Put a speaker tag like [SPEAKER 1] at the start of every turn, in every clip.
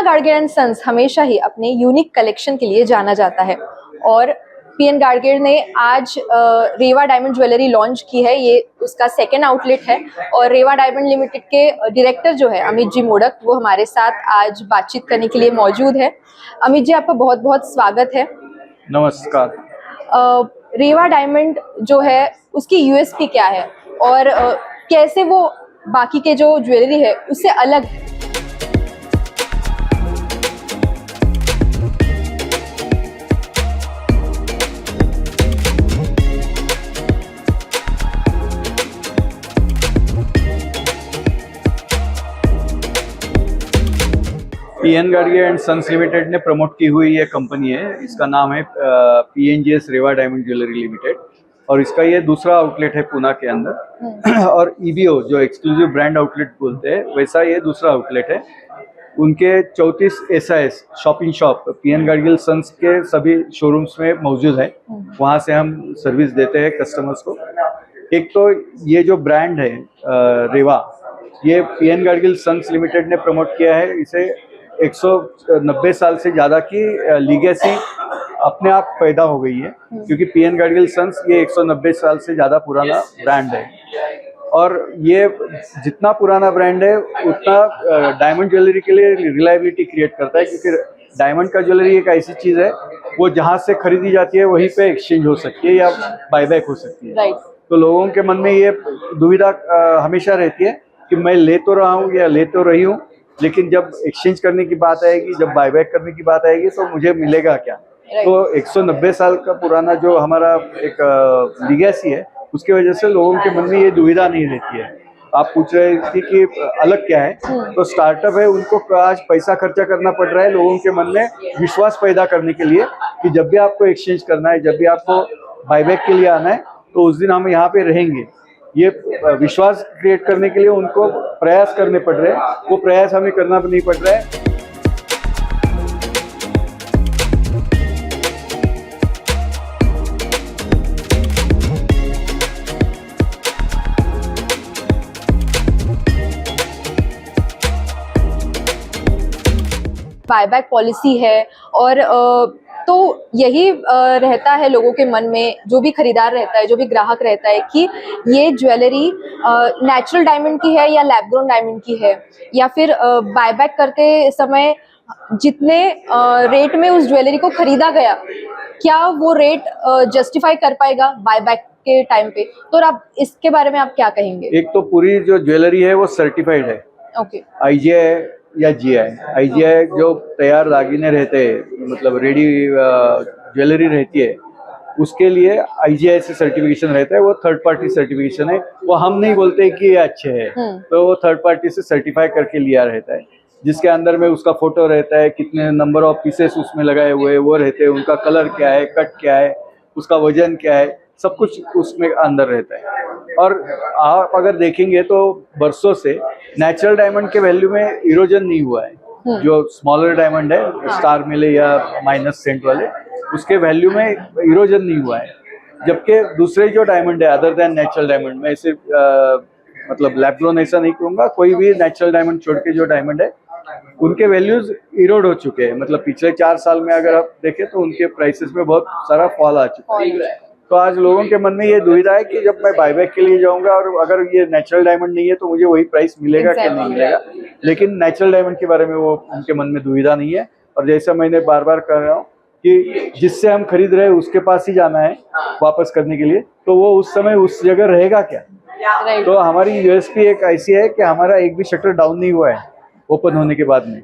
[SPEAKER 1] Gadgil and sons हमेशा ही अपने unique collection के लिए जाना जाता है और पीएन गाडगिल ने आज रेवा डायमंड ज्वेलरी लॉन्च की है। ये उसका सेकेंड आउटलेट है और रेवा डायमंड लिमिटेड के डायरेक्टर जो है अमित जी मोडक, वो हमारे साथ आज बातचीत करने के लिए मौजूद है। अमित जी, आपका बहुत बहुत स्वागत है।
[SPEAKER 2] नमस्कार।
[SPEAKER 1] रेवा डायमंड जो है उसकी यूएसपी क्या है और कैसे वो बाकी के जो ज्वेलरी है उससे अलग है?
[SPEAKER 2] PN Gadgil and sons limited ने प्रमोट की हुई ये कंपनी है। इसका नाम है PNGS Reva diamond jewellery limited और इसका ये दूसरा आउटलेट है पुणे के अंदर। और ईबीओ जो एक्सक्लूसिव ब्रांड आउटलेट बोलते हैं, वैसा ये दूसरा आउटलेट है। उनके 34 SIS shopping shop PN Gadgil sons के सभी शोरूम्स में मौजूद है। वहाँ से हम सर्विस देते हैं कस्टमर्स को। एक तो ये जो ब्रांड है रेवा, ये पीएन गाडगिल सन्स लिमिटेड ने प्रमोट किया है। इसे 190 साल से ज़्यादा की लीगेसी अपने आप पैदा हो गई है, क्योंकि पीएन गाडगिल सन्स ये 190 साल से ज़्यादा पुराना ब्रांड है। और ये जितना पुराना ब्रांड है उतना डायमंड ज्वेलरी के लिए रिलायबिलिटी क्रिएट करता है, क्योंकि डायमंड का ज्वेलरी एक ऐसी चीज़ है वो जहाँ से खरीदी जाती है वहीं पे एक्सचेंज हो सकती है या बायबैक हो सकती है। तो लोगों के मन में ये दुविधा हमेशा रहती है कि मैं ले तो रहा हूँ या ले तो रही हूँ, लेकिन जब एक्सचेंज करने की बात आएगी, जब बायबैक करने की बात आएगी तो मुझे मिलेगा क्या। तो 190 साल का पुराना जो हमारा एक लीगेसी है, उसकी वजह से लोगों के मन में ये दुविधा नहीं रहती है। आप पूछ रहे थे कि अलग क्या है, तो स्टार्टअप है, उनको आज पैसा खर्चा करना पड़ रहा है लोगों के मन में विश्वास पैदा करने के लिए कि जब भी आपको एक्सचेंज करना है, जब भी आपको बायबैक के लिए आना है, तो उस दिन हम यहाँ पे रहेंगे। ये विश्वास क्रिएट करने के लिए उनको प्रयास करने पड़ रहे हैं। वो प्रयास हमें करना नहीं पड़ रहा है।
[SPEAKER 1] बायबैक पॉलिसी है और तो यही रहता है लोगों के मन में, जो भी खरीदार रहता है, जो भी ग्राहक रहता है, कि ये ज्वेलरी नेचुरल डायमंड की है या लैब ग्रोन डायमंड की है, या फिर बायबैक करते समय जितने रेट में उस ज्वेलरी को खरीदा गया, क्या वो रेट जस्टिफाई कर पाएगा बायबैक के टाइम पे। तो आप इसके बारे में आप क्या कहेंगे?
[SPEAKER 2] एक तो पूरी जो ज्वेलरी है वो सर्टिफाइड है।
[SPEAKER 1] ओके।
[SPEAKER 2] आईजीआई या जीआई। आईजीआई जो तैयार दागिने रहते हैं, मतलब रेडी ज्वेलरी रहती है, उसके लिए आईजीआई से सर्टिफिकेशन रहता है। वो थर्ड पार्टी सर्टिफिकेशन है, वो हम नहीं बोलते कि ये अच्छे हैं, तो वो थर्ड पार्टी से सर्टिफाई करके लिया रहता है, जिसके अंदर में उसका फोटो रहता है, कितने नंबर ऑफ पीसेस उसमें लगाए हुए हैं वो रहते हैं, उनका कलर क्या है, कट क्या है, उसका वजन क्या है, सब कुछ उसमें अंदर रहता है। और आप अगर देखेंगे तो बरसों से नेचुरल डायमंड के वैल्यू में इरोजन नहीं हुआ है। जो स्मॉलर डायमंड है, स्टार मिले या माइनस सेंट वाले, उसके वैल्यू में इरोजन नहीं हुआ है। जबकि दूसरे जो डायमंड है अदर देन नेचुरल डायमंड, मैं इसे मतलब लैब ग्रोन ऐसा नहीं कहूँगा, कोई भी नेचुरल डायमंड छोड़ के जो डायमंड है उनके वैल्यूज इरोड हो चुके हैं। मतलब पिछले 4 साल में अगर आप देखें तो उनके प्राइसेस में बहुत सारा फॉल आ चुका है। तो आज लोगों के मन में ये दुविधा है कि जब मैं बायबैक के लिए जाऊंगा और अगर ये नेचुरल डायमंड नहीं है तो मुझे वही प्राइस मिलेगा कि नहीं मिलेगा। लेकिन नेचुरल डायमंड के बारे में वो उनके मन में दुविधा नहीं है। और जैसा मैंने बार बार कह रहा हूँ कि जिससे हम खरीद रहे हैं उसके पास ही जाना है वापस करने के लिए, तो वो उस समय उस जगह रहेगा क्या। तो हमारी यूएसपी एक ऐसी है कि हमारा एक भी शटर डाउन नहीं हुआ है ओपन होने के बाद में।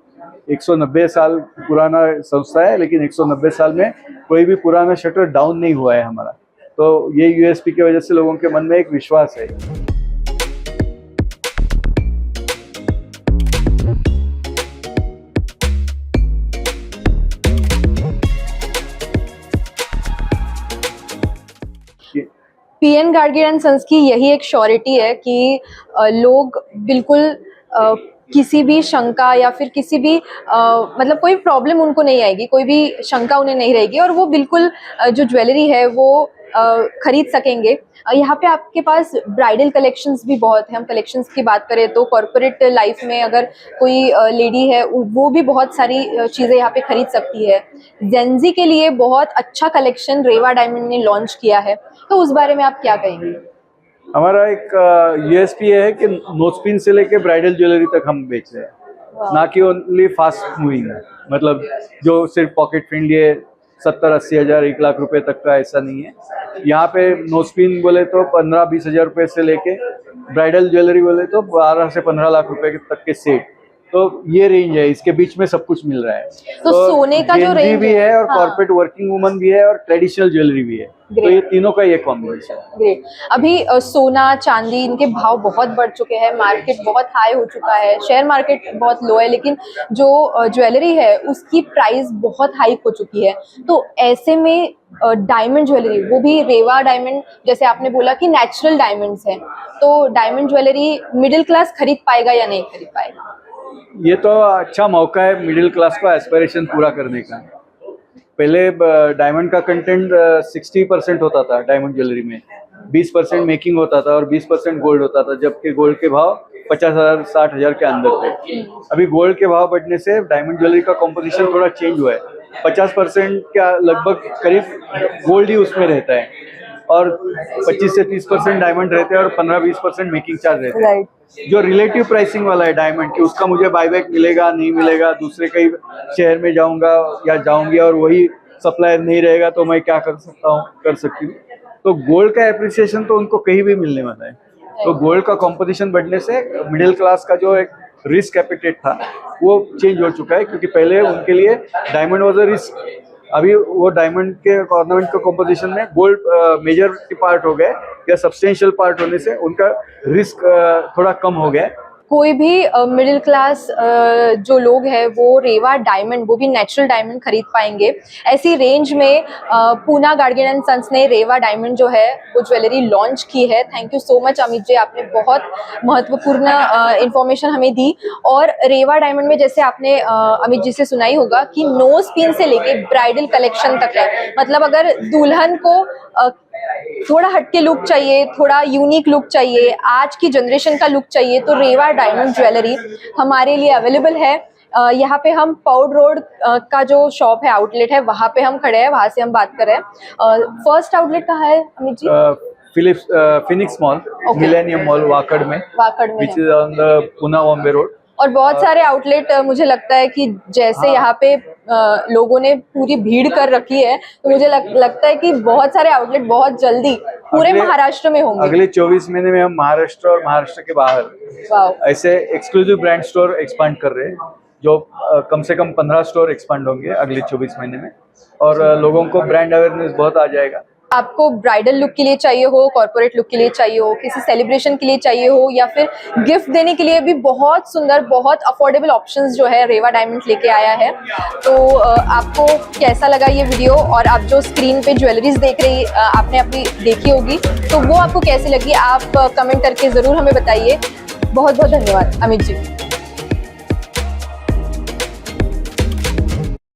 [SPEAKER 2] 190 साल पुराना संस्था है, लेकिन 190 साल में कोई भी पुराना शटर डाउन नहीं हुआ है हमारा। तो ये यूएसपी की वजह से लोगों के मन में एक विश्वास है।
[SPEAKER 1] पीएन गाडगिल एंड सन्स की यही एक श्योरिटी है कि लोग बिल्कुल किसी भी शंका या फिर किसी भी मतलब कोई प्रॉब्लम उनको नहीं आएगी, कोई भी शंका उन्हें नहीं रहेगी और वो बिल्कुल जो ज्वेलरी है वो खरीद सकेंगे। यहाँ पे आपके पास ब्राइडल कलेक्शंस भी बहुत है। हम कलेक्शंस की बात करें तो कॉर्पोरेट लाइफ में अगर कोई लेडी है वो भी बहुत सारी चीज़ें यहाँ पे खरीद सकती है। जेंजी के लिए बहुत अच्छा कलेक्शन रेवा डायमंड ने लॉन्च किया है, तो उस बारे में आप क्या कहेंगे?
[SPEAKER 2] हमारा एक यूएसपी है कि नोस्पिन से लेके ब्राइडल ज्वेलरी तक हम बेच रहे हैं, ना कि ओनली फास्ट मूविंग है। मतलब जो सिर्फ पॉकेट फ्रेंडली है 70-80 हज़ार 1 लाख रुपए तक का, ऐसा नहीं है। यहाँ पे नोस्पिन बोले तो 15-20 हज़ार रुपए से लेके ब्राइडल ज्वेलरी बोले तो 12 से 15 लाख रुपए तक के सेट, तो ये रेंज है, इसके बीच में सब कुछ मिल रहा है।
[SPEAKER 1] तो सोने का जो रेंज
[SPEAKER 2] भी है और कॉर्पोरेट वर्किंग वुमन भी है और ट्रेडिशनल ज्वेलरी भी है, तो ये तीनों का ये कॉम्बिनेशन है।
[SPEAKER 1] ग्रेट। अभी सोना चांदी इनके भाव बहुत बढ़ चुके हैं, मार्केट बहुत हाई हो चुका है, शेयर मार्केट बहुत लो है, लेकिन जो ज्वेलरी है उसकी प्राइस बहुत हाई हो चुकी है। तो ऐसे में डायमंड ज्वेलरी, वो भी रेवा डायमंड, जैसे आपने बोला कि नेचुरल डायमंड्स हैं, तो डायमंड ज्वेलरी मिडिल क्लास खरीद पाएगा या नहीं खरीद पाएगा?
[SPEAKER 2] ये तो अच्छा मौका है मिडिल क्लास का एस्पिरेशन पूरा करने का। पहले डायमंड का कंटेंट 60% होता था डायमंड ज्वेलरी में, 20% मेकिंग होता था और 20% गोल्ड होता था, जबकि गोल्ड के भाव 50,000 60,000 के अंदर थे। अभी गोल्ड के भाव बढ़ने से डायमंड ज्वेलरी का कॉम्पोजिशन थोड़ा चेंज हुआ है। 50% का लगभग करीब गोल्ड ही उसमें रहता है और 25 से 30% डायमंड रहते हैं और 15-20% मेकिंग चार्ज रहते हैं। जो रिलेटिव प्राइसिंग वाला है डायमंड की, उसका मुझे बायबैक मिलेगा नहीं मिलेगा, दूसरे कई शहर में जाऊंगा या जाऊंगी और वही सप्लायर नहीं रहेगा तो मैं क्या कर सकती हूँ। तो गोल्ड का एप्रिसिएशन तो उनको कहीं भी मिलने वाला है। तो गोल्ड का कंपटीशन बढ़ने से मिडिल क्लास का जो एक रिस्क एपिटेट था वो चेंज हो चुका है, क्योंकि पहले उनके लिए डायमंड वॉज अ रिस्क। अभी वो डायमंड के ऑर्नामेंट के कॉम्पोजिशन में गोल्ड मेजर पार्ट हो गए या सब्सटेंशियल पार्ट होने से उनका रिस्क थोड़ा कम हो गया।
[SPEAKER 1] कोई भी मिडिल क्लास जो लोग हैं वो रेवा डायमंड, वो भी नेचुरल डायमंड खरीद पाएंगे। ऐसी रेंज में पूना गार्गियन एंड सन्स ने रेवा डायमंड जो है वो ज्वेलरी लॉन्च की है। Thank you so much Amit ji, आपने बहुत महत्वपूर्ण इंफॉर्मेशन हमें दी। और रेवा डायमंड में जैसे आपने अमित जी से सुनाई होगा कि नोज पिन से लेके ब्राइडल कलेक्शन तक है। मतलब अगर दुल्हन को थोड़ा हटके लुक चाहिए, थोड़ा यूनिक लुक चाहिए, आज की जनरेशन का लुक चाहिए, तो रेवा डायमंड ज्वेलरी हमारे लिए अवेलेबल है। यहाँ पे हम पौड रोड का जो शॉप है, आउटलेट है, वहाँ पे हम खड़े हैं, वहाँ से हम बात कर रहे हैं। फर्स्ट आउटलेट कहाँ है Amit ji?
[SPEAKER 2] Phoenix mall, Millennium mall Wakad में, which is on the Pune Bombay road।
[SPEAKER 1] और बहुत सारे आउटलेट मुझे लगता है कि जैसे यहाँ पे लोगों ने पूरी भीड़ कर रखी है, तो मुझे लगता है कि बहुत सारे आउटलेट बहुत जल्दी पूरे महाराष्ट्र में होंगे।
[SPEAKER 2] अगले 24 महीने में हम महाराष्ट्र और महाराष्ट्र के बाहर ऐसे एक्सक्लूसिव ब्रांड स्टोर एक्सपांड कर रहे हैं, जो कम से कम 15 स्टोर एक्सपांड होंगे अगले 24 महीने में, और लोगों को ब्रांड अवेयरनेस बहुत आ जाएगा।
[SPEAKER 1] आपको ब्राइडल लुक के लिए चाहिए हो, कॉर्पोरेट लुक के लिए चाहिए हो, किसी सेलिब्रेशन के लिए चाहिए हो, या फिर गिफ्ट देने के लिए भी बहुत सुंदर, बहुत अफोर्डेबल ऑप्शंस जो है रेवा डायमंड लेके आया है। तो आपको कैसा लगा ये वीडियो, और आप जो स्क्रीन पे ज्वेलरीज देख रही आपने अपनी देखी होगी, तो वो आपको कैसी लगी आप कमेंट करके ज़रूर हमें बताइए। बहुत बहुत धन्यवाद अमित जी।